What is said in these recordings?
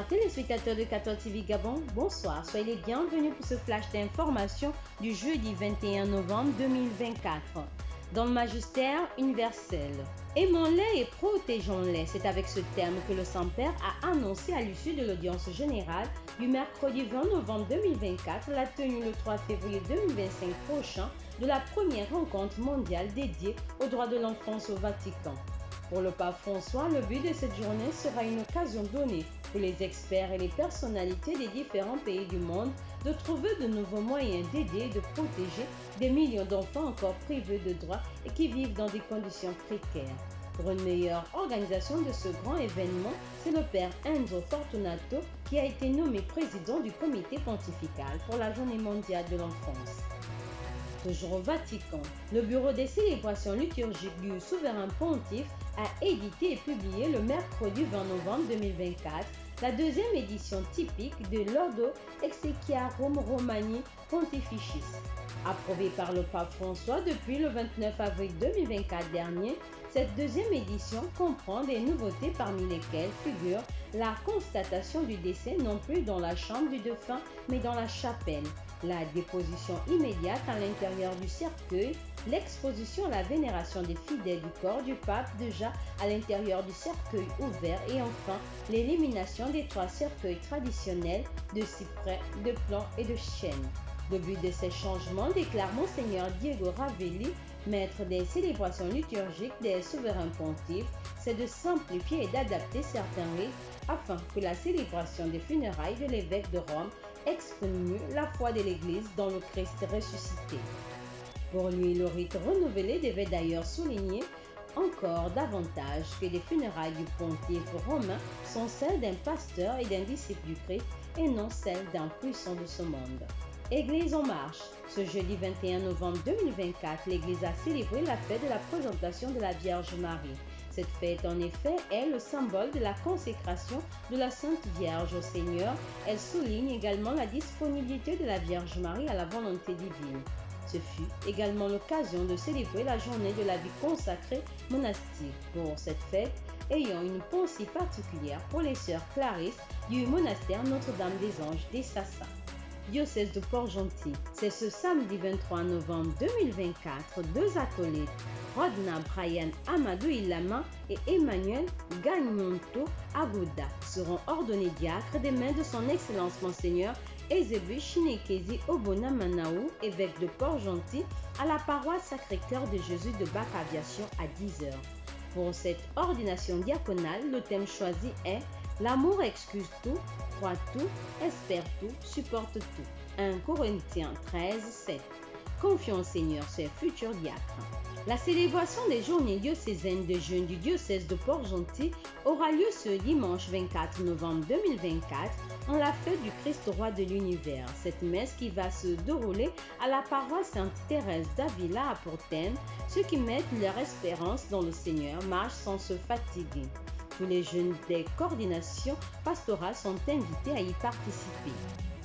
Chers téléspectateurs de 14 TV Gabon, bonsoir. Soyez les bienvenus pour ce flash d'information du jeudi 21 novembre 2024. Dans le magistère universel, aimons-les et protégeons-les. C'est avec ce terme que le Saint-Père a annoncé à l'issue de l'audience générale du mercredi 20 novembre 2024 la tenue le 3 février 2025 prochain de la première rencontre mondiale dédiée aux droits de l'enfance au Vatican. Pour le pape François, le but de cette journée sera une occasion donnée pour les experts et les personnalités des différents pays du monde de trouver de nouveaux moyens d'aider et de protéger des millions d'enfants encore privés de droits et qui vivent dans des conditions précaires. Pour une meilleure organisation de ce grand événement, c'est le père Enzo Fortunato qui a été nommé président du comité pontifical pour la journée mondiale de l'enfance. Toujours au Vatican, le bureau des célébrations liturgiques du souverain pontife a édité et publié le mercredi 20 novembre 2024 la deuxième édition typique de l'Ordo Exequiarum Romani Pontificis. Approuvée par le pape François depuis le 29 avril 2024 dernier, cette deuxième édition comprend des nouveautés parmi lesquelles figure la constatation du décès non plus dans la chambre du défunt mais dans la chapelle, la déposition immédiate à l'intérieur du cercueil, l'exposition à la vénération des fidèles du corps du pape déjà à l'intérieur du cercueil ouvert et enfin l'élimination des 3 cercueils traditionnels de cyprès, de plomb et de chêne. Le but de ces changements, déclare Monseigneur Diego Ravelli, maître des célébrations liturgiques des souverains pontifes, c'est de simplifier et d'adapter certains rites afin que la célébration des funérailles de l'évêque de Rome exprime mieux la foi de l'Église dans le Christ ressuscité. Pour lui, le rite renouvelé devait d'ailleurs souligner encore davantage que les funérailles du pontife romain sont celles d'un pasteur et d'un disciple du Christ et non celles d'un puissant de ce monde. Église en marche. Ce jeudi 21 novembre 2024, l'Église a célébré la fête de la présentation de la Vierge Marie. Cette fête, en effet, est le symbole de la consécration de la Sainte Vierge au Seigneur. Elle souligne également la disponibilité de la Vierge Marie à la volonté divine. Ce fut également l'occasion de célébrer la journée de la vie consacrée monastique. Pour cette fête, ayant une pensée particulière pour les sœurs Clarisse du monastère Notre-Dame des Anges d'Essassa. Diocèse de Port-Gentil. C'est ce samedi 23 novembre 2024, 2 acolytes, Rodna Brian Amadou Ilama et Emmanuel Gagnonto Aguda, seront ordonnés diacres des mains de son Excellence Monseigneur Ezebu Chinekezi Obona Manaou, évêque de Port-Gentil, à la paroisse Sacré-Cœur de Jésus de Bac-Aviation à 10h. Pour cette ordination diaconale, le thème choisi est « L'amour excuse tout, croit tout, espère tout, supporte tout ». 1 Corinthiens 13, 7. Confions au Seigneur ses futurs diacres. La célébration des journées diocésaines de jeûne du diocèse de Port-Gentil aura lieu ce dimanche 24 novembre 2024 en la fête du Christ roi de l'univers. Cette messe qui va se dérouler à la paroisse Sainte-Thérèse d'Avila à Portaine, ceux qui mettent leur espérance dans le Seigneur marchent sans se fatiguer. Tous les jeunes des coordinations pastorales sont invités à y participer.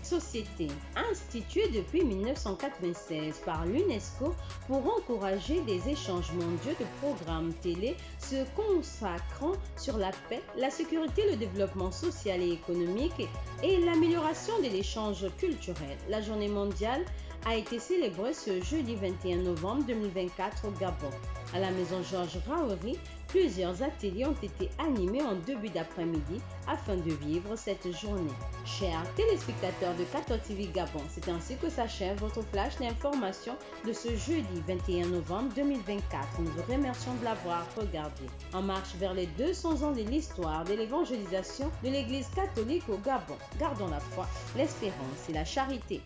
Société, instituée depuis 1996 par l'UNESCO pour encourager des échanges mondiaux de programmes télé se consacrant sur la paix, la sécurité, le développement social et économique et l'amélioration de l'échange culturel. La journée mondiale a été célébrée ce jeudi 21 novembre 2024 au Gabon. À la maison Georges Raouri, plusieurs ateliers ont été animés en début d'après-midi afin de vivre cette journée. Chers téléspectateurs de 14 TV Gabon, c'est ainsi que s'achève votre flash d'information de ce jeudi 21 novembre 2024. Nous vous remercions de l'avoir regardé. En marche vers les 200 ans de l'histoire de l'évangélisation de l'Église catholique au Gabon. Gardons la foi, l'espérance et la charité.